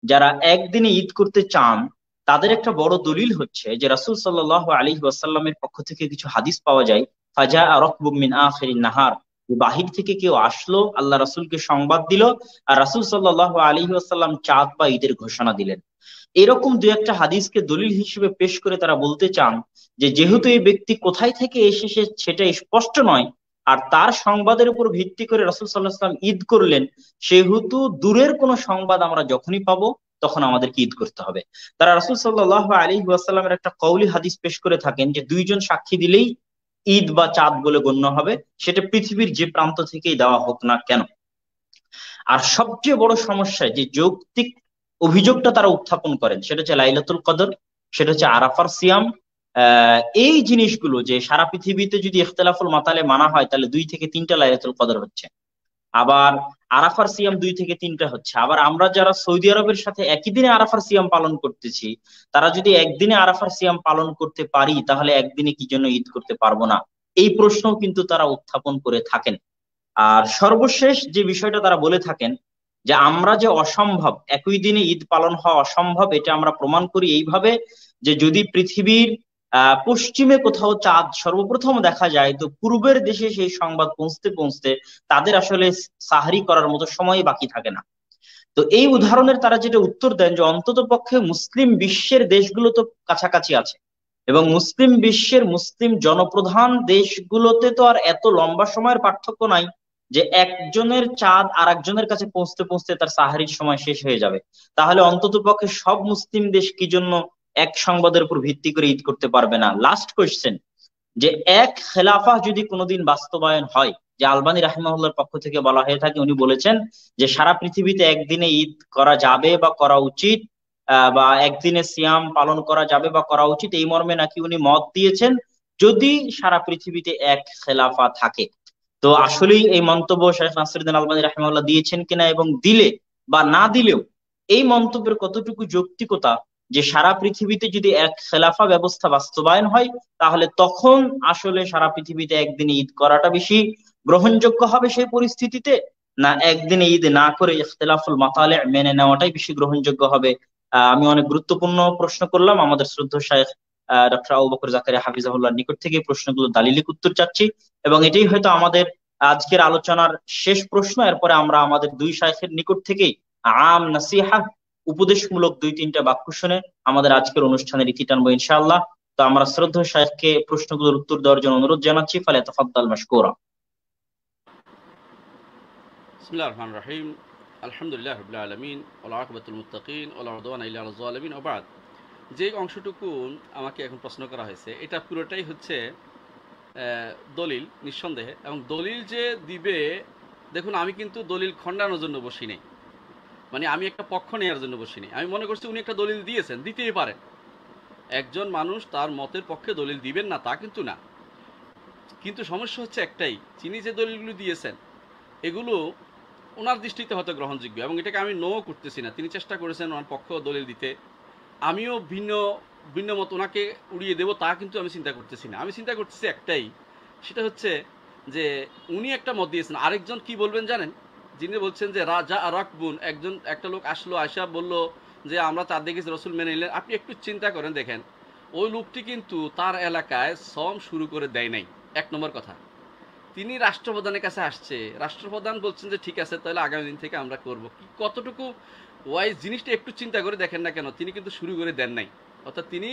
যারা একদিনে ঈদ করতে চান, তাদের একটা বড় দলিল হচ্ছে যে রাসূল সাল্লাল্লাহু আলাইহি ওয়াসাল্লামের পক্ষ থেকে কিছু হাদিস পাওয়া যায়। ফাজা রাকবুম মিন আখিরিন নাহার, যে বাহির থেকে কেউ আসলো, আল্লাহ রাসূলকে সংবাদ দিল, আর রাসূল সাল্লাল্লাহু আলাইহি ওয়াসাল্লাম চাঁদ বা ঈদের ঘোষণা দিলেন। এরকম দু একটা হাদিসকে দলিল হিসেবে পেশ করে তারা বলতে চান যে যেহেতু এই ব্যক্তি কোথায় থেকে এসেছে সেটা স্পষ্ট নয়, আর তার সংবাদের উপর ভিত্তি করে রাসূল সাল্লাল্লাহু আলাইহি ওয়াসাল্লাম ঈদ করলেন, সেহেতু দূরের কোনো সংবাদ আমরা যখনই পাবো তখন আমাদেরকে ঈদ করতে হবে। তারা রাসূল সাল্লাল্লাহু আলাইহি ওয়াসাল্লামের একটা কওলি হাদিস পেশ করে থাকেন যে দুইজন সাক্ষী দিলেই ঈদ বা চাঁদ বলে গণ্য হবে, সেটা পৃথিবীর যে প্রান্ত থেকেই দেওয়া হোক না কেন। আর সবচেয়ে বড় সমস্যা যে যৌক্তিক অভিযোগটা তারা উত্থাপন করেন সেটা হচ্ছে লাইলাতুল কদর, সেটা হচ্ছে আরাফার সিয়াম। এই জিনিসগুলো যে সারা পৃথিবীতে যদি ইখতিলাফুল মাতালে মানা হয় তাহলে 2 থেকে 3টা লাইলাতুল কদর হচ্ছে, আবার আরাফার সিয়াম 2 থেকে 3টা হচ্ছে। আবার আমরা যারা সৌদি আরবের সাথে একই দিনে আরাফার সিয়াম পালন করতেছি, তারা যদি একদিনে আরাফার সিয়াম পালন করতে পারি তাহলে একদিনে কি জন্য ঈদ করতে পারবো না, এই প্রশ্নও কিন্তু তারা উত্থাপন করে থাকেন। আর সর্বশেষ যে বিষয়টা তারা বলে থাকেন যে আমরা যে অসম্ভব একই দিনে ঈদ পালন হওয়া অসম্ভব, এটা আমরা প্রমাণ করি এইভাবে যে যদি পৃথিবীর পশ্চিমে কোথাও চাঁদ সর্বপ্রথম দেখা যায়, তো পূর্বের দেশে সেই সংবাদ পৌঁছতে পৌঁছতে তাদের আসলে সাহারি করার মতো সময় বাকি থাকে না। তো এই উদাহরণের তারা যেটা উত্তর দেন যে অন্তত পক্ষে মুসলিম বিশ্বের দেশগুলো তো কাছাকাছি আছে, এবং মুসলিম বিশ্বের মুসলিম জনপ্রধান দেশগুলোতে তো আর এত লম্বা সময়ের পার্থক্য নাই যে একজনের চাঁদ আর একজনের কাছে পৌঁছতে পৌঁছতে তার সাহারির সময় শেষ হয়ে যাবে। তাহলে অন্তত পক্ষে সব মুসলিম দেশ কি জন্য এক সংবাদের উপর ভিত্তি করে ঈদ করতে পারবে না? লাস্ট কোয়েশ্চেন, যে এক খেলাফা যদি কোনোদিন বাস্তবায়ন হয়, যে আলবানী রাহিমাহুল্লাহর পক্ষ থেকে বলা হয়ে থাকে, উনি বলেছেন যে সারা পৃথিবীতে একদিনে ঈদ করা যাবে বা করা উচিত, বা একদিনে সিয়াম পালন করা যাবে বা করা উচিত, এই মর্মে নাকি উনি মত দিয়েছেন যদি সারা পৃথিবীতে এক খেলাফা থাকে। তো আসলেই এই মন্তব্য শেখ নাসিরুদ্দিন আলবানী রাহিমাহুল্লাহ দিয়েছেন কিনা, এবং দিলে বা না দিলেও এই মন্তব্যের কতটুকু যৌক্তিকতা, যে সারা পৃথিবীতে যদি এক খেলাফা ব্যবস্থা বাস্তবায়ন হয় তাহলে তখন আসলে সারা পৃথিবীতে একদিনে ঈদ করাটা বেশি গ্রহণযোগ্য হবে সেই পরিস্থিতিতে, না একদিনে ঈদ না করে ইখতিলাফুল মাতালে মেনে নেওয়াটাই বেশি গ্রহণযোগ্য হবে? আমি অনেক গুরুত্বপূর্ণ প্রশ্ন করলাম, আমাদের শ্রদ্ধেয় শায়েখ ডক্টর আবু বকর জাকারিয়া হাফিজাহুল্লাহর নিকট থেকে এই প্রশ্নগুলো দালিলিক উত্তর চাচ্ছি, এবং এটাই হয়তো আমাদের আজকের আলোচনার শেষ প্রশ্ন। এরপরে আমরা আমাদের দুই শায়েখের নিকট থেকেই আম নাসিহা, উপদেশমূলক 2-3টা বাক্য শুনে আমাদের আজকের অনুষ্ঠানের ইতি টানবো ইনশাআল্লাহ। তো আমরা শ্রদ্ধেয় শায়েখকে প্রশ্নগুলোর উত্তর দেওয়ার জন্য অনুরোধ জানাচ্ছি, ফালে তাফাদ্দাল মাশকুরা। বিসমিল্লাহির রহমানির রহিম। আলহামদুলিল্লাহি রাব্বিল আলামিন ওয়াল আকিবাতুল মুত্তাকিন ওয়ালা উদওয়ানা ইল্লা আলাল যালিমিন ওয়া বা'দ। যে অংশটুকু আমাকে এখন প্রশ্ন করা হয়েছে এটা পুরোটাই হচ্ছে দলিল নিঃসন্দেহে, এবং দলিল যে দিবে, দেখুন আমি কিন্তু দলিল খণ্ডানোর জন্য বসি নাই, মানে আমি একটা পক্ষ নেওয়ার জন্য বসি নাই। আমি মনে করছি উনি একটা দলিল দিয়েছেন, দিতেই পারেন। একজন মানুষ তার মতের পক্ষে দলিল দিবেন না তা কিন্তু না, কিন্তু সমস্যা হচ্ছে একটাই, তিনি যে দলিলগুলো দিয়েছেন এগুলো ওনার দৃষ্টিতে হয়তো গ্রহণযোগ্য, এবং এটাকে আমি নো করতেছি না। তিনি চেষ্টা করেছেন ওনার পক্ষ দলিল দিতে, আমিও ভিন্ন ভিন্ন মত ওনাকে উড়িয়ে দেবো তা কিন্তু আমি চিন্তা করতেছি না। আমি চিন্তা করতেছি একটাই, সেটা হচ্ছে যে উনি একটা মত দিয়েছেন, আরেকজন কি বলবেন জানেন? যিনি বলছেন যে রাজা রাকবুন, একটা লোক আসলো, আয়সা বলল যে আমরা তার দেখেছি, রসুল মেনে নিলেন। আপনি একটু চিন্তা করেন, দেখেন ওই লোকটি কিন্তু তার এলাকায় সম শুরু করে দেয় নাই। এক নম্বর কথা, তিনি রাষ্ট্রপ্রধানের কাছে আসছে, রাষ্ট্রপ্রধান বলছেন যে ঠিক আছে তাহলে আগামী দিন থেকে আমরা করব, কি কতটুকু ওয়াইজ জিনিসটা একটু চিন্তা করে দেখেন না কেন। তিনি কিন্তু শুরু করে দেন নাই, অর্থাৎ তিনি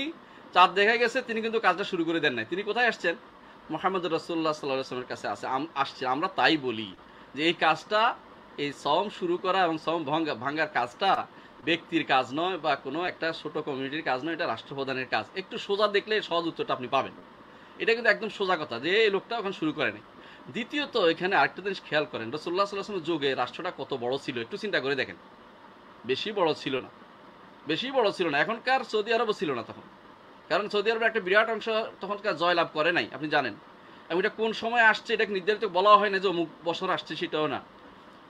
চাঁদ দেখা গেছে, তিনি কিন্তু কাজটা শুরু করে দেন নাই। তিনি কোথায় আসছেন? মোহাম্মদ রসুল্লাহ সাল্লাহ আসলামের কাছে আসছে। আমরা তাই বলি যে এই কাজটা, এই সম শুরু করা এবং সম ভাঙ্গার কাজটা ব্যক্তির কাজ নয় বা কোনো একটা ছোট কমিউনিটির কাজ নয়, এটা রাষ্ট্রপ্রধানের কাজ। একটু সোজা দেখলে সহজ উত্তরটা আপনি পাবেন। এটা কিন্তু একদম সোজা কথা যে এই লোকটা ওখানে শুরু করেনি। দ্বিতীয়ত এখানে আরেকটা জিনিস খেয়াল করেন, রসুল্লাহ সাল্লাহ আসলামের যুগে রাষ্ট্রটা কত বড় ছিল একটু চিন্তা করে দেখেন। বেশি বড় ছিল না, বেশি বড় ছিল না। এখনকার সৌদি আরবও ছিল না তখন, কারণ সৌদি আরবের একটা বিরাট অংশ তখনকার জয়লাভ করে নাই, আপনি জানেন। এবং এটা কোন সময় আসছে এটাকে নির্ধারিত বলা হয় না যে অমুক বছর আসছে, সেটাও না।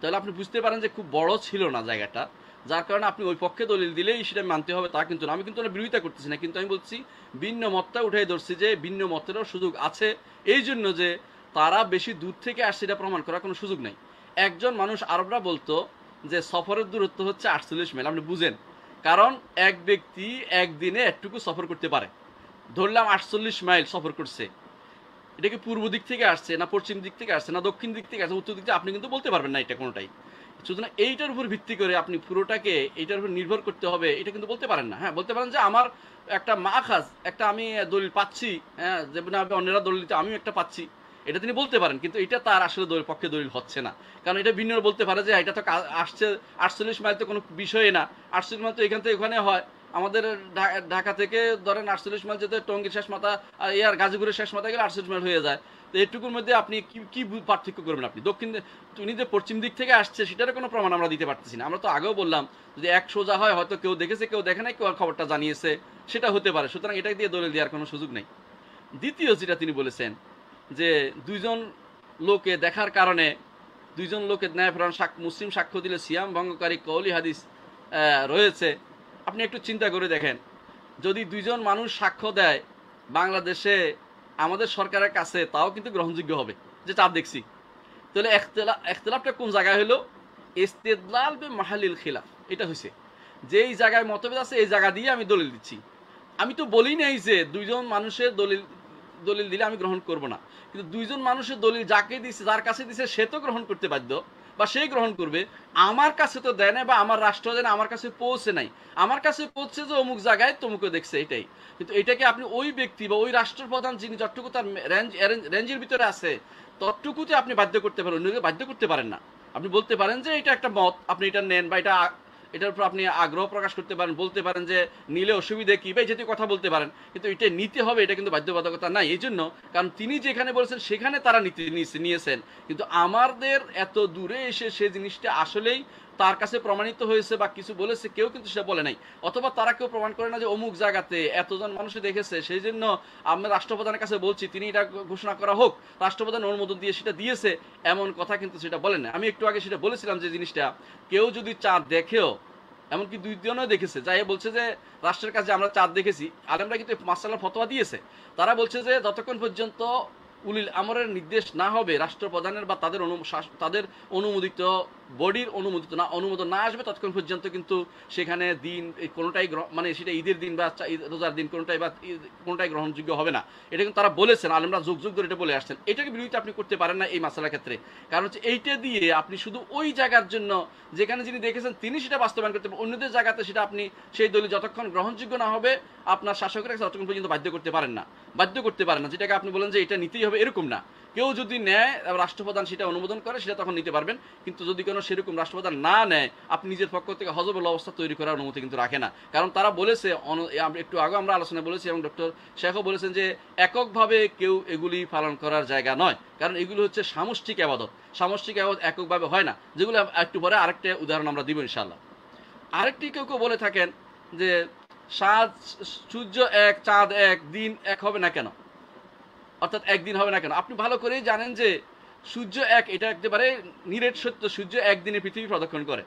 তাহলে আপনি বুঝতে পারেন যে খুব বড় ছিল না জায়গাটা, যার কারণে আপনি ওই পক্ষে দলিল দিলেই সেটা মানতে হবে তা কিন্তু না। আমি কিন্তু বিরোধিতা করতেছি না, কিন্তু আমি বলছি ভিন্ন মতটা উঠাই ধরছি যে ভিন্ন মতেরও সুযোগ আছে, এই জন্য যে তারা বেশি দূর থেকে আসছে এটা প্রমাণ করার কোনো সুযোগ নেই। একজন মানুষ, আরবরা বলতো যে সফরের দূরত্ব হচ্ছে 48 মাইল, আপনি বুঝেন। কারণ এক ব্যক্তি একদিনে এতটুকু সফর করতে পারে, ধরলাম 48 মাইল সফর করছে, এটা কি পূর্ব দিক থেকে আসছে না পশ্চিম দিক থেকে আসছে না দক্ষিণ দিক থেকে আসছে উত্তর দিক থেকে, আপনি কিন্তু বলতে পারবেন না এটা কোনোটাই। সুতরাং এইটার উপর ভিত্তি করে আপনি পুরোটাকে এইটার উপর নির্ভর করতে হবে, এটা কিন্তু বলতে পারেন না। হ্যাঁ, বলতে পারেন যে আমার একটা মাখাজ, একটা আমি দলিল পাচ্ছি, হ্যাঁ, যেমন অন্যরা দলিল দিতে আমিও একটা পাচ্ছি, এটা তিনি বলতে পারেন, কিন্তু এটা তার আসলে দলিল পক্ষে দলিল হচ্ছে না। কারণ এটা ভিন্ন বলতে পারে যে এটা তো আসছে 48 মাইল, তো কোনো বিষয় না, 48 মাইল তো এখান থেকে ওখানে হয়। আমাদের ঢাকা থেকে ধরেন 48 মাইল যেতে টঙ্গীর শেষ মাথা ইয়ার গাজীপুরের শেষ মাথা গেলে 48 মাইল হয়ে যায়। তো এটুকুর মধ্যে আপনি কি কি পার্থক্য করবেন? আপনি দক্ষিণ উনি যে পশ্চিম দিক থেকে আসছে সেটার কোনো প্রমাণ আমরা দিতে পারতেছি না। আমরা তো আগেও বললাম যদি এক সোজা হয়, হয়তো কেউ দেখেছে কেউ দেখে নাই, কেউ খবরটা জানিয়েছে, সেটা হতে পারে। সুতরাং এটা দিয়ে দলিল দেওয়ার কোনো সুযোগ নেই। দ্বিতীয় যেটা তিনি বলেছেন যে দুইজন লোকে দেখার কারণে, দুইজন লোকের ন্যায়প্রাণ মুসলিম সাক্ষ্য দিলে সিয়াম ভঙ্গকারী কওলি হাদিস রয়েছে। আপনি একটু চিন্তা করে দেখেন, যদি দুইজন মানুষ সাক্ষ্য দেয় বাংলাদেশে আমাদের সরকারের কাছে, তাও কিন্তু গ্রহণযোগ্য হবে যে চাঁদ দেখছি। তাহলে এখতলাফটা কোন জায়গায় হলো? ইস্তেদলাল বে মাহালিল খিলাফ, এটা হয়েছে যেই জায়গায় মতভেদ আছে এই জায়গা দিয়ে আমি দলিল দিচ্ছি। আমি তো বলি নাই যে দুইজন মানুষের দলিল দলিল দিলে আমি গ্রহণ করব না, কিন্তু দুইজন মানুষের দলিল যাকে দিছে, যার কাছে দিছে, সে তো গ্রহণ করতে বাধ্য বা সে গ্রহণ করবে। আমার কাছে তো দেয় না, বা আমার রাষ্ট্র দেয় না, আমার কাছে পৌঁছে নাই। আমার কাছে পৌঁছে যে অমুক জায়গায় তমুকে দেখছে, এটাই। কিন্তু এটাকে আপনি ওই ব্যক্তি বা ওই রাষ্ট্রপ্রধান যিনি যতটুকু তার রেঞ্জের ভিতরে আছে ততটুকুতে আপনি বাধ্য করতে পারেন, অন্যকে বাধ্য করতে পারেন না। আপনি বলতে পারেন যে এটা একটা মত, আপনি এটা নেন, বা এটার উপর আপনি আগ্রহ প্রকাশ করতে পারেন, বলতে পারেন যে নিলে অসুবিধা কি, বা এই জাতীয় কথা বলতে পারেন, কিন্তু এটা নিতে হবে এটা কিন্তু বাধ্যবাধকতা নাই। এই জন্য, কারণ তিনি যেখানে বলেছেন সেখানে তারা নিয়েছেন, কিন্তু আমাদের এত দূরে এসে সে জিনিসটা আসলেই তার কাছে প্রমাণিত হয়েছে বা কিছু বলেছে, কেউ কিন্তু সেটা বলে নাই, অথবা তারা কেউ প্রমাণ করে না যে অমুক জায়গাতে এতজন মানুষ দেখেছে, সেই জন্য আমরা রাষ্ট্রপ্রধানের কাছে বলছি তিনি এটা ঘোষণা করা হোক, রাষ্ট্রপ্রধান অনুমোদন দিয়ে সেটা দিয়েছে, এমন কথা কিন্তু সেটা বলেন না। আমি একটু আগে সেটা বলেছিলাম যে জিনিসটা কেউ যদি চাঁদ দেখেও, এমনকি দুইজনও দেখেছে, যাই বলছে যে রাষ্ট্রের কাছে আমরা চাঁদ দেখেছি, আলেমরা কিন্তু মাসালার ফতোয়া দিয়েছে। তারা বলছে যে যতক্ষণ পর্যন্ত উলিল আমরের নির্দেশ না হবে, রাষ্ট্রপ্রধানের বা তাদের অনুমোদিত বডির অনুমোদন না আসবে, ততক্ষণ পর্যন্ত কিন্তু সেখানে দিন কোনোটাই, মানে সেটা ঈদের দিন বা রোজার দিন কোনোটাই গ্রহণযোগ্য হবে না। এটা কিন্তু তারা বলেছেন, আলেমরা যুগ যুগ ধরে এটা বলে আসছেন। এটাকে বিরোধিতা আপনি করতে পারেন না এই মাসালার ক্ষেত্রে। কারণ হচ্ছে এইটা দিয়ে আপনি শুধু ওই জায়গার জন্য যেখানে যিনি দেখেছেন তিনি সেটা বাস্তবায়ন করতে পারেন, অন্যদের জায়গাতে সেটা আপনি সেই দলিল যতক্ষণ গ্রহণযোগ্য না হবে আপনার শাসকের কাছে ততক্ষণ পর্যন্ত বাধ্য করতে পারেন না, যেটাকে আপনি বলেন যে এটা নিতেই হবে, এরকম না। কেউ যদি নেয়, রাষ্ট্রপ্রধান সেটা অনুমোদন করে, সেটা তখন নিতে পারবেন। কিন্তু যদি কোনো সেরকম রাষ্ট্রপ্রধান না নেয়, আপনি নিজের পক্ষ থেকে হযবল অবস্থা তৈরি করার অনুমতি কিন্তু রাখে না। কারণ তারা বলেছে, একটু আগে আমরা আলোচনা বলেছি এবং ডক্টর শেখও বলেছেন যে এককভাবে কেউ এগুলি পালন করার জায়গা নয়, কারণ এগুলো হচ্ছে সামষ্টিক আবাদত। সামষ্টিক আবাদত এককভাবে হয় না, যেগুলো একটু পরে আরেকটা উদাহরণ আমরা দিব ইনশাআল্লাহ। আরেকটি কেউ কেউ বলে থাকেন যে সূর্য এক, চাঁদ এক, দিন এক হবে না কেন, অর্থাৎ একদিন হবে না কেন? আপনি ভালো করেই জানেন যে সূর্য এক, এটা একেবারে নিরেট সত্য। সূর্য একদিনে পৃথিবী প্রদক্ষিণ করে,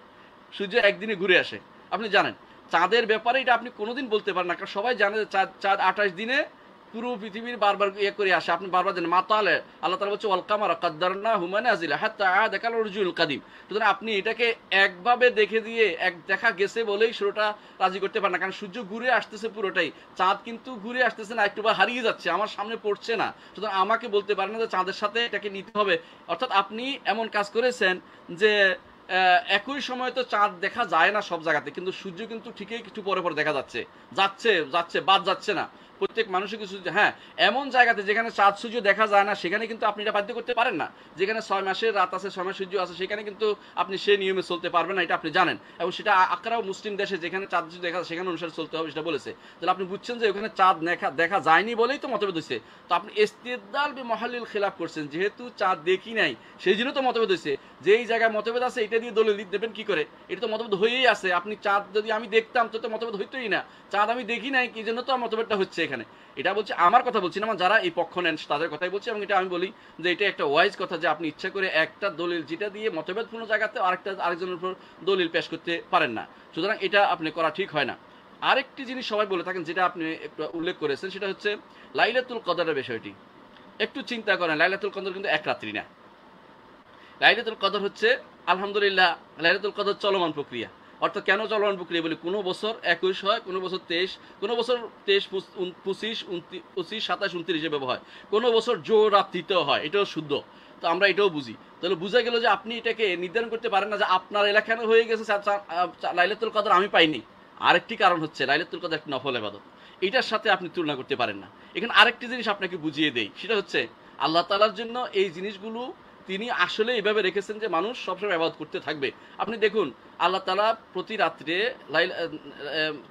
সূর্য একদিনে ঘুরে আসে, আপনি জানেন। চাঁদের ব্যাপারে এটা আপনি কোনোদিন বলতে পারেন না, কারণ সবাই জানে যে চাঁদ 28 দিনে পুরো পৃথিবীর বারবার ইয়ে করে আসে। আপনি বারবার জানেন মাতালে আল্লাহ তাআলা বলছে ওয়াল কামারা কাদ্দারনাহু মানাজিলা হাত্তা আ'দা কাল উরজুল কাদিম। সুতরাং আপনি এটাকে একভাবে দেখে দিয়ে এক দেখা গেছে বলেই শুরুটা রাজি করতে পারেন না, কারণ সূর্য ঘুরে আসতেছে পুরোটাই, চাঁদ কিন্তু ঘুরে আসতেছে না, একটু হারিয়ে যাচ্ছে, আমার সামনে পড়ছে না। সুতরাং আমাকে বলতে পারেন না যে চাঁদের সাথে এটাকে নিতে হবে। অর্থাৎ আপনি এমন কাজ করেছেন যে একই সময় তো চাঁদ দেখা যায় না সব জায়গাতে, কিন্তু সূর্য কিন্তু ঠিকই কিছু পরে পরে দেখা যাচ্ছে, বাদ যাচ্ছে না প্রত্যেক মানুষের কিছু। হ্যাঁ, এমন জায়গাতে যেখানে চাঁদ সূর্য দেখা যায় না সেখানে কিন্তু আপনি এটা বাধ্য করতে পারেন না। যেখানে 6 মাসের রাত আছে, 6 মাস সূর্য আছে, সেখানে কিন্তু আপনি সেই নিয়মে চলতে পারবেন না, এটা আপনি জানেন। এবং সেটা আকরাও মুসলিম দেশে যেখানে চাঁদ সূর্য দেখা যায় সেখানে অনুসারে চলতে হবে, সেটা বলেছে। তাহলে আপনি বুঝছেন যে ওখানে চাঁদ দেখা যায়নি বলেই তো মতভেদ হয়েছে। তো আপনি ইস্তিদলাল বি মাহালিল খিলাফ করছেন, যেহেতু চাঁদ দেখি নাই সেই জন্য তো মতভেদ হয়েছে। যেই জায়গায় মতভেদ আছে এটা দিয়ে দলিল দেবেন কি করে? এটা তো মতভেদ হয়েই আছে। আপনি চাঁদ যদি আমি দেখতাম তো মতভেদ হইতোই না, চাঁদ আমি দেখি নাই কি জন্য তো মতভেদটা হচ্ছে এখানে। এটা বলছে, আমার কথা বলছি না, আমার যারা এই পক্ষ নেন তাদের কথাই বলছি। এবং এটা আমি বলি যে এটা একটা ওয়াইজ কথা, যে আপনি ইচ্ছা করে একটা দলিল যেটা দিয়ে মতভেদপূর্ণ জায়গাতে আরেকজনের উপর দলিল পেশ করতে পারেন না। সুতরাং এটা আপনি করা ঠিক হয় না। আরেকটি জিনিস সবাই বলে থাকেন, যেটা আপনি একটু উল্লেখ করেছেন, সেটা হচ্ছে লাইলাতুল কদরের বিষয়টি। একটু চিন্তা করেন, লাইলাতুল কদর কিন্তু এক রাত্রি না। লাইলাতুল কদর হচ্ছে আলহামদুলিল্লাহ লাইলাতুল কদর চলমান প্রক্রিয়া। অর্থাৎ কেন চলমান প্রক্রিয়া বলি, কোনো বছর 21 হয়, কোনো বছর 23, কোনো বছর 23, 25, 25, 27, 29 এভাবে হয়, কোনো বছর জোর রাত্রিতেও হয়, এটাও শুদ্ধ। তো আমরা এটাও বুঝি। তাহলে বোঝা গেল যে আপনি এটাকে নির্ধারণ করতে পারেন না যে আপনার এলাকায় হয়ে গেছে লাইলাতুল কদর, আমি পাইনি। আরেকটি কারণ হচ্ছে লাইলাতুল কদর একটি নফল ইবাদত, এটার সাথে আপনি তুলনা করতে পারেন না। এখানে আরেকটি জিনিস আপনাকে বুঝিয়ে দেই, সেটা হচ্ছে আল্লাহ তাআলার জন্য এই জিনিসগুলো তিনি আসলে এইভাবে রেখেছেন যে মানুষ সবসময় ইবাদত করতে থাকবে। আপনি দেখুন আল্লাহ তাআলা প্রতি রাত্রে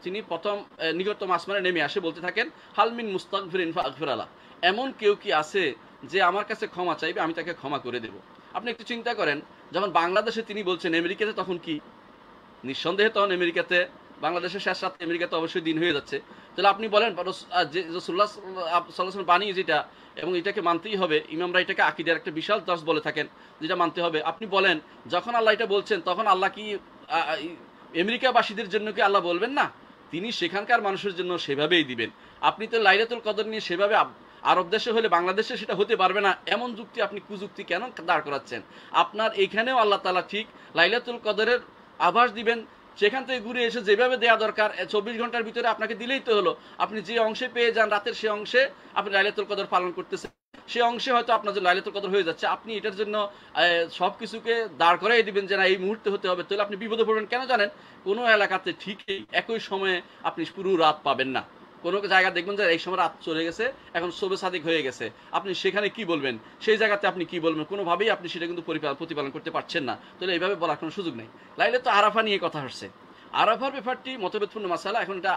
তিনি প্রথম নিকটতম আসমানে নেমে আসে, বলতে থাকেন হাল মিন মুস্তাগফিরিন ফাগফির আলাহ, এমন কেউ কি আছে যে আমার কাছে ক্ষমা চাইবে, আমি তাকে ক্ষমা করে দেব। আপনি একটু চিন্তা করেন, যখন বাংলাদেশে তিনি বলছেন, আমেরিকাতে তখন কি? নিঃসন্দেহে তখন আমেরিকাতে, বাংলাদেশের শেষ রাতে আমেরিকাতে অবশ্যই দিন হয়ে যাচ্ছে। তাহলে আপনি বলেন রাসূলুল্লাহ সাল্লাল্লাহু আলাইহি ওয়াসাল্লাম বাণী যেটা, এবং এটাকে মানতেই হবে, ইমামরা এটাকে আকীদার একটা বিশাল দর্শ বলে থাকেন, যেটা মানতে হবে। আপনি বলেন যখন আল্লাহ এটা বলছেন, তখন আল্লাহ কি আমেরিকাবাসীদের জন্য কি আল্লাহ বলবেন না? তিনি সেখানকার মানুষের জন্য সেভাবেই দিবেন। আপনি তো লাইলাতুল কদর নিয়ে সেভাবে আরব দেশে হলে বাংলাদেশে সেটা হতে পারবে না, এমন যুক্তি আপনি কুযুক্তি কেন দাঁড় করাচ্ছেন? আপনার এইখানেও আল্লাহ তাআলা ঠিক লাইলাতুল কদরের আভাস দিবেন, সেখান থেকে ঘুরে এসে যেভাবে দেয়া দরকার 24 ঘন্টার ভিতরে আপনাকে দিলেই তো হলো। আপনি যে অংশে পেয়ে যান রাতের, সে অংশে আপনি লাইলাতুল কদর পালন করতেছেন, সে অংশে হয়তো আপনার যে লাইলাতুল কদর হয়ে যাচ্ছে। আপনি এটার জন্য সবকিছুকে দাঁড় করাই দিবেন যে না এই মুহূর্তে হতে হবে, তাহলে আপনি বিপদে পড়বেন। কেন জানেন? কোনো এলাকাতে ঠিকই একই সময়ে আপনি পুরো রাত পাবেন না। কোনো জায়গা দেখবেন যে এই সময় রাত চলে গেছে, এখন শোবে সাদিক হয়ে গেছে, আপনি সেখানে কি বলবেন? সেই জায়গাতে আপনি কি বলবেন? কোনোভাবেই আপনি সেটা কিন্তু প্রতিপালন করতে পারছেন না। তাহলে এইভাবে বলার কোনো সুযোগ নেই। লাইলাতুল আরাফা নিয়ে কথা হচ্ছে, আরাফার ব্যাপারটি মতভেদপূর্ণ মাসালা। এখন এটা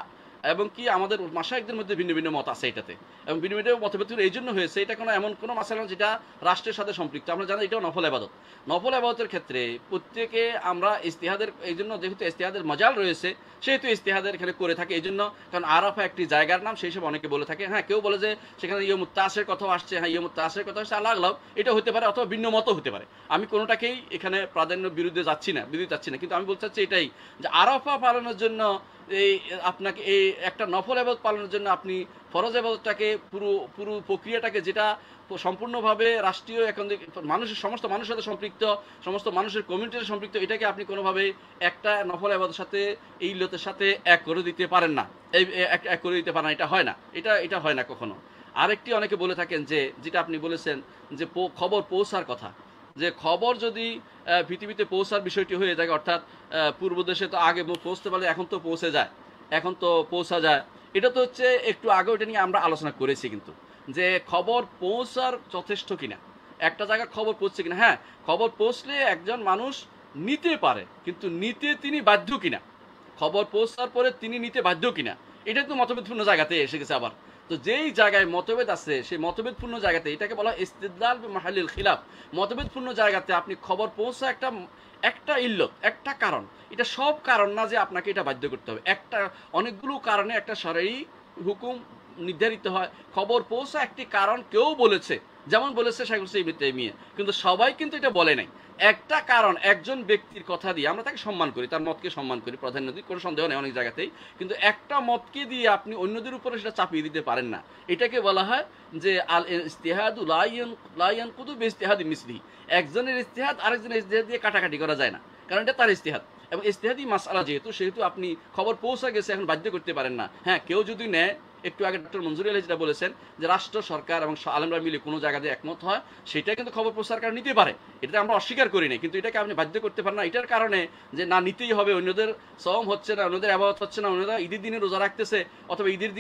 এবং কি আমাদের মাশায়েখদের মধ্যে ভিন্ন ভিন্ন মত আছে এটাতে, এবং ভিন্ন ভিন্ন মতভেদ এই জন্য হয়েছে, এটা কোনো এমন কোনো মাসালা যেটা রাষ্ট্রের সাথে সম্পৃক্ত। আমরা জানি এটাও নফল ইবাদত। নফল ইবাদতের ক্ষেত্রে প্রত্যেকে আমরা ইজতিহাদের, এই জন্য যেহেতু ইজতিহাদের মজাল রয়েছে, সেহেতু ইজতিহাদের এখানে করে থাকে। এই জন্য কারণ আরাফা একটি জায়গার নাম, সেই সব অনেকে বলে থাকে। হ্যাঁ, কেউ বলে যে সেখানে ইয়মুত তাসের কথাও আসছে, হ্যাঁ ইয়মুত তাসের কথা আসছে, আল্লাহ আল্লাহ, এটা হতে পারে, অথবা ভিন্ন মতও হতে পারে। আমি কোনোটাকেই এখানে প্রাধান্য বিরুদ্ধে যাচ্ছি না, কিন্তু আমি বলতে চাচ্ছি এটাই যে আরাফা পালনের জন্য এই আপনাকে এই একটা নফল ইবাদত পালনের জন্য আপনি ফরজ ইবাদতটাকে পুরো পুরো প্রক্রিয়াটাকে, যেটা সম্পূর্ণভাবে রাষ্ট্রীয় এখন মানুষের সমস্ত মানুষের সাথে সম্পৃক্ত, সমস্ত মানুষের কমিউনিটির সম্পৃক্ত, এটাকে আপনি কোনোভাবে একটা নফল ইবাদতের সাথে এই ইল্লতের সাথে এক করে দিতে পারেন না। এক করে দিতে পারেন না, এটা হয় না, এটা হয় না কখনো। আরেকটি অনেকে বলে থাকেন যে, যেটা আপনি বলেছেন যে খবর পৌঁছার কথা, যে খবর যদি পৃথিবীতে পৌঁছার বিষয়টি হয়ে থাকে, অর্থাৎ পূর্ব দেশে তো আগে পৌঁছতে পারলে এখন তো পৌঁছা যায়। এটা তো হচ্ছে একটু আগে ওটা নিয়ে আমরা আলোচনা করেছি, কিন্তু যে খবর পৌঁছার যথেষ্ট কিনা, একটা জায়গায় খবর পৌঁছছে কিনা। হ্যাঁ, খবর পৌঁছলে একজন মানুষ নিতে পারে, কিন্তু নিতে তিনি বাধ্য কিনা, খবর পৌঁছার পরে তিনি নিতে বাধ্য কিনা, এটা তো মতভেদপূর্ণ জায়গাতে এসে গেছে আবার। তো যেই জায়গায় মতভেদ আছে, সেই মতভেদপূর্ণ জায়গাতে, এটাকে বলা হয় ইস্তিদলাল বিমাহালিল খিলাফ। মতভেদপূর্ণ জায়গাতে আপনি খবর পৌঁছা একটা ইল্লত, একটা কারণ, এটা সব কারণ না যে আপনাকে এটা বাধ্য করতে হবে। অনেকগুলো কারণে একটা শরঈ হুকুম নির্ধারিত হয়। খবর পৌঁছা একটি কারণ, কেউ বলেছে, যেমন বলেছে শাইখুল ইসলাম ইবনে তাইমিয়া, কিন্তু সবাই কিন্তু এটা বলে নাই। একটা কারণ, একজন ব্যক্তির কথা দিয়ে আমরা তাকে সম্মান করি, তার মতকে সম্মান করি, প্রাধান্য দিই, কোনো সন্দেহ নেই অনেক জায়গাতেই, কিন্তু একটা মতকে দিয়ে আপনি অন্যদের উপরে সেটা চাপিয়ে দিতে পারেন না। এটাকে বলা হয় যে আল ইজতিহাদু লা ইয়ানকুদু বিইজতিহাদি মিসলিহি। একজনের ইজতিহাদ আরেকজনের ইজতিহাদ দিয়ে কাটাকাটি করা যায় না, কারণ এটা তার ইজতিহাদ এবং ইজতিহাদি মাসআলা সেহেতু আপনি খবর পৌঁছা গেছে, এখন বাধ্য করতে পারেন না। হ্যাঁ, কেউ যদি নেয়, একটু আগে ডক্টর মঞ্জুরি আলী যেটা বলেছেন যে রাষ্ট্র সরকার এবং আলেমরা মিলে কোনো জায়গাতে একমত হয়, সেটা কিন্তু খবর প্রচার কারণ নিতে পারে, এটাতে আমরা অস্বীকার করি না, কিন্তু এটাকে আপনি বাধ্য করতে পারেন না এটার কারণে যে না নিতেই হবে, অন্যদের সওম হচ্ছে না, অন্যদের ইবাদত হচ্ছে না, অন্যরা ঈদের দিনে রোজা রাখতেছে, অথবা ঈদের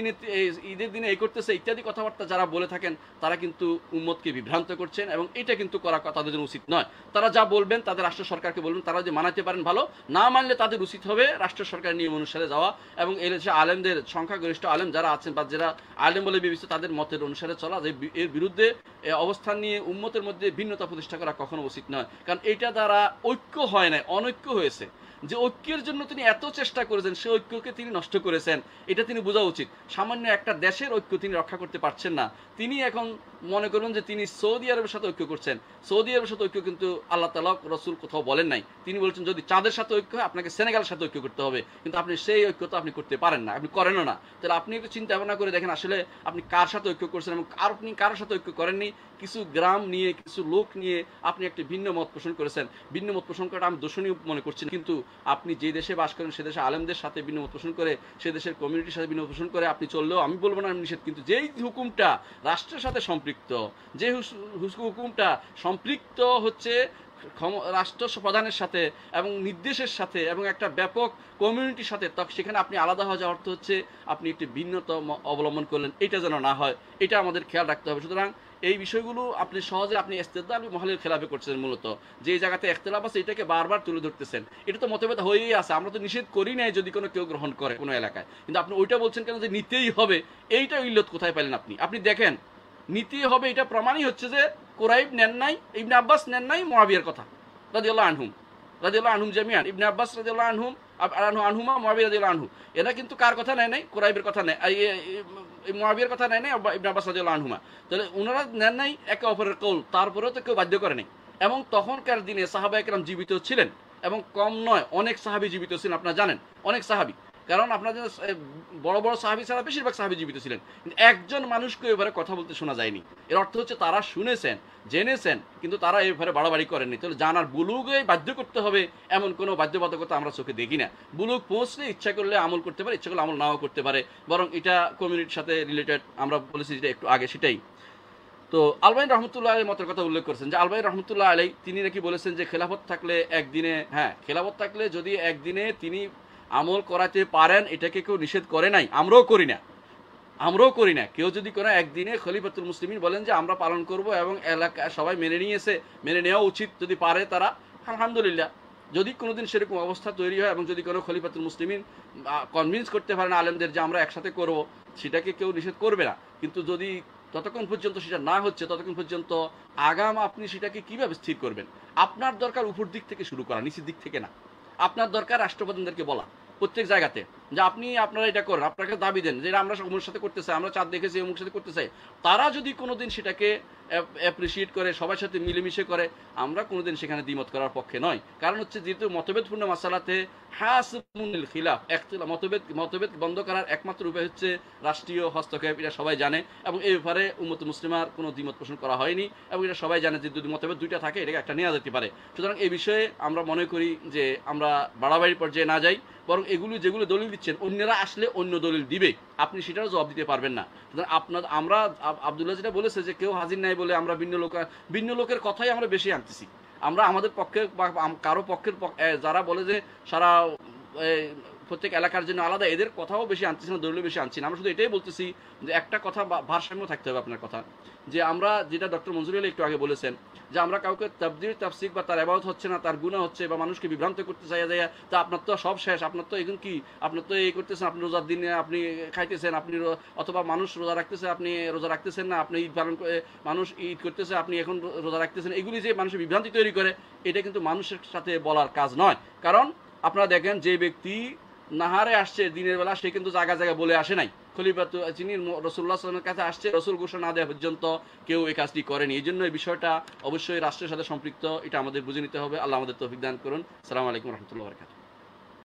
দিনে এই করতেছে ইত্যাদি কথাবার্তা যারা বলে থাকেন, তারা কিন্তু উম্মতকে বিভ্রান্ত করছেন, এবং এটা কিন্তু করা তাদের জন্য উচিত নয়। তারা যা বলবেন তাদের রাষ্ট্র সরকারকে বলবেন, তারা যদি মানাতে পারেন ভালো, না মানলে তাদের উচিত হবে রাষ্ট্র সরকারের নিয়ম অনুসারে যাওয়া, এবং এর আলেমদের সংখ্যাগরিষ্ঠ আলেম যারা আছেন বা যারা আলেম বলে বিবেচিত, তাদের মতের অনুসারে চলা, যে এর বিরুদ্ধে অবস্থান নিয়ে উম্মতের মধ্যে ভিন্নতা প্রতিষ্ঠা করা কখনো উচিত নয়। কারণ এটা দ্বারা ঐক্য হয় না, অনৈক্য হয়েছে। যে ঐক্যের জন্য তিনি এত চেষ্টা করেছেন, সেই ঐক্যকে তিনি নষ্ট করেছেন, এটা তিনি বোঝা উচিত। সামান্য একটা দেশের ঐক্য তিনি রক্ষা করতে পারছেন না, তিনি এখন মনে করুন যে তিনি সৌদি আরবের সাথে ঐক্য করছেন। সৌদি আরবের সাথে ঐক্য কিন্তু আল্লাহ তাআলা রাসূল কোথাও বলেন নাই। তিনি বলছেন যদি চাঁদের সাথে ঐক্য হয়, আপনাকে সেনেগালের সাথে ঐক্য করতে হবে, কিন্তু আপনি সেই ঐক্য তো আপনি করতে পারেন না, আপনি করেনও না। তাহলে আপনি একটু চিন্তা ভাবনা করে দেখেন আসলে আপনি কার সাথে ঐক্য করছেন এবং আপনি কার সাথে ঐক্য করেননি। কিছু গ্রাম নিয়ে, কিছু লোক নিয়ে আপনি একটি ভিন্ন মত পোষণ করেছেন। ভিন্ন মত পোষণ করাটা আমি দূষণীয় মনে করছি না, কিন্তু আপনি যে দেশে বাস করেন সে দেশে আলেমদের সাথে ভিন্ন মত পোষণ করে, সে দেশের কমিউনিটির সাথে ভিন্ন মত পোষণ করে আপনি চললেও আমি বলবো না আমি নিষেধ, কিন্তু যেই হুকুমটা রাষ্ট্রের সাথে সম্পৃক্ত, যে হুকুমটা সম্পৃক্ত হচ্ছে রাষ্ট্র প্রধানের সাথে এবং নির্দেশের সাথে এবং একটা ব্যাপক কমিউনিটির সাথে, তখন সেখানে আপনি আলাদা হওয়া যাওয়ার অর্থ হচ্ছে আপনি একটি ভিন্নতা অবলম্বন করলেন। এটা যেন না হয়, এটা আমাদের খেয়াল রাখতে হবে। সুতরাং এই বিষয়গুলো আপনি সহজে আপনি ইস্তেদলাল মহলের খেলাফে করছেন, মূলত যে জায়গাতে ইখতিলাফ আছে এটাকে বারবার তুলে ধরতেছেন। এটা তো মতভেদ হয়েই আছে, আমরা তো নিষেধ করি নাই যদি কোনো কেউ গ্রহণ করে কোনো এলাকায়, কিন্তু আপনি ওইটা বলছেন কেন যে নিতেই হবে? এইটা ইল্লত কোথায় পেলেন আপনি? আপনি দেখেন নিতেই হবে এটা প্রমাণই হচ্ছে যে কুরাইব নেন নাই, ইবনে আব্বাস নেন নাই মুআবিয়ার কথা রাদিয়াল্লাহু আনহুম জামিআন, ইবনে আব্বাস রাদিয়াল্লাহু আনহুমা, মুআবিয়া রাদিয়াল্লাহু আনহু, এরা কিন্তু কার কথা নেয় নাই? কুরাইবের কথা নেয়, মুআবিয়ার কথা নেয় নাই, ইবনে আব্বাস রাদিয়াল্লাহু আনহুমা। তাহলে ওনারা নেন নাই একে অপরের কৌল, তারপরেও তো কেউ বাধ্য করে নাই। এবং তখনকার দিনে সাহাবায়ে কেরাম জীবিত ছিলেন, এবং কম নয় অনেক সাহাবী জীবিত ছিলেন, আপনারা জানেন অনেক সাহাবী, কারণ আপনাদের বড় বড় সাহাবী ছাড়া বেশিরভাগ সাহাবী জীবিত ছিলেন, কিন্তু একজন মানুষকে এবারে কথা বলতে শোনা যায়নি। এর অর্থ হচ্ছে তারা শুনেছেন, জেনেছেন, কিন্তু তারা এবারে বাড়াবাড়ি করেননি। তাহলে জানার বুলুগে বাধ্য করতে হবে এমন কোনো বাধ্যবাধকতা আমরা চোখে দেখি না। বুলুগ পৌঁছলে ইচ্ছা করলে আমল করতে পারে, ইচ্ছা করলে আমল নাও করতে পারে, বরং এটা কমিউনিটির সাথে রিলেটেড। আমরা বলেছি যেটা একটু আগে সেটাই। তো আলবানী রহমতুল্লাহ আলাই মতের কথা উল্লেখ করেছেন যে আলবানী রহমতুল্লাহ আলাই তিনি নাকি বলেছেন যে খেলাফত থাকলে একদিনে, হ্যাঁ খেলাফত থাকলে যদি একদিনে তিনি আমল করাতে পারেন এটাকে কেউ নিষেধ করে নাই, আমরাও করি না। কেউ যদি কোনো একদিনে খলিফাতুল মুসলিমিন বলেন যে আমরা পালন করব এবং এলাকা সবাই মেনে নেওয়া উচিত যদি পারে তারা, আলহামদুলিল্লাহ। যদি কোনোদিন সেরকম অবস্থা তৈরি হয় এবং যদি কোনো খলিফাতুল মুসলিমিন কনভিন্স করতে পারেন আলেমদের যে আমরা একসাথে করব, সেটাকে কেউ নিষেধ করবে না। কিন্তু যদি ততক্ষণ পর্যন্ত সেটা না হচ্ছে, ততক্ষণ পর্যন্ত আগাম আপনি সেটাকে কিভাবে স্থির করবেন? আপনার দরকার উপর দিক থেকে শুরু করা, নিচের দিক থেকে না। আপনার দরকার রাষ্ট্রপ্রধানদেরকে বলা প্রত্যেক জায়গাতে যে আপনারা এটা করেন, আপনাকে দাবি দেন যে আমরা অমুকের সাথে করতে চাই, আমরা চাঁদ দেখেছি অমুকের সাথে করতে চাই। তারা যদি কোনোদিন সেটাকে অ্যাপ্রিসিয়েট করে, সবার সাথে মিলেমিশে করে, আমরা কোনোদিন সেখানে দ্বিমত করার পক্ষে নয়। কারণ হচ্ছে যেহেতু মতভেদপূর্ণ মাসালাতে হাসবুল খিলাফ, মতভেদ বন্ধ করার একমাত্র উপায় হচ্ছে রাষ্ট্রীয় হস্তক্ষেপ, এটা সবাই জানে। এবং এই ব্যাপারে উম্মত মুসলিমার কোনো দ্বিমত পোষণ করা হয়নি, এবং এটা সবাই জানে যে যদি মতভেদ দুইটা থাকে এটাকে একটা নেওয়া যেতে পারে। সুতরাং এই বিষয়ে আমরা মনে করি যে আমরা বাড়াবাড়ি পর্যায়ে না যাই, বরং যেগুলো দলিল দিচ্ছেন অন্যরা আসলে অন্য দলিল দিবে, আপনি সেটারও জবাব দিতে পারবেন না। সুতরাং আমরা আব্দুল্লাহ যেটা বলেছে যে কেউ হাজির নাই বলে আমরা ভিন্ন লোকের কথাই আমরা বেশি আনতেছি। আমরা আমাদের পক্ষে বা কারো পক্ষের যারা বলে যে সারা প্রত্যেক এলাকার জন্য আলাদা, এদের কথাও বেশি আনতেছি না, দলিল বেশি আনছি না। আমরা শুধু এটাই বলতেছি যে একটা কথা ভারসাম্য থাকতে হবে আপনার কথা, যে আমরা যেটা ডক্টর মনজুর আলী একটু আগে বলেছেন যে আমরা কাউকে তাবদীল তাফসিক বা তার ইবাদত হচ্ছে না, তার গুনাহ হচ্ছে বা মানুষকে বিভ্রান্ত করতে চাইয়া যায়, তা আপনার তো সব শেষ, আপনার তো এখন কি, আপনার তো এই করতেছেন, আপনি রোজার দিনে আপনি খাইতেছেন, আপনি অথবা মানুষ রোজা রাখতেছে আপনি রোজা রাখতেছেন না, আপনি ঈদ পালন করে মানুষ ঈদ করতেছে আপনি এখন রোজা রাখতেছেন, এগুলি যে মানুষের বিভ্রান্তি তৈরি করে, এটা কিন্তু মানুষের সাথে বলার কাজ নয়। কারণ আপনারা দেখেন যে ব্যক্তি নাহারে আসছে দিনের বেলা, সে কিন্তু জায়গা বলে আসে নাই। খলিফাত যিনি রাসূলুল্লাহ সাল্লাল্লাহু আলাইহি ওয়াসাল্লামের কাছে আসছে, রাসূল ঘোষণা না দেওয়া পর্যন্ত কেউ এই কাজটি করেনি। এই জন্য এই বিষয়টা অবশ্যই রাষ্ট্রের সাথে সম্পৃক্ত, এটা আমাদের বুঝে নিতে হবে। আল্লাহ আমাদের তৌফিক দান করুন। আসসালামু আলাইকুম ওয়া রাহমাতুল্লাহি ওয়া বারাকাতুহু।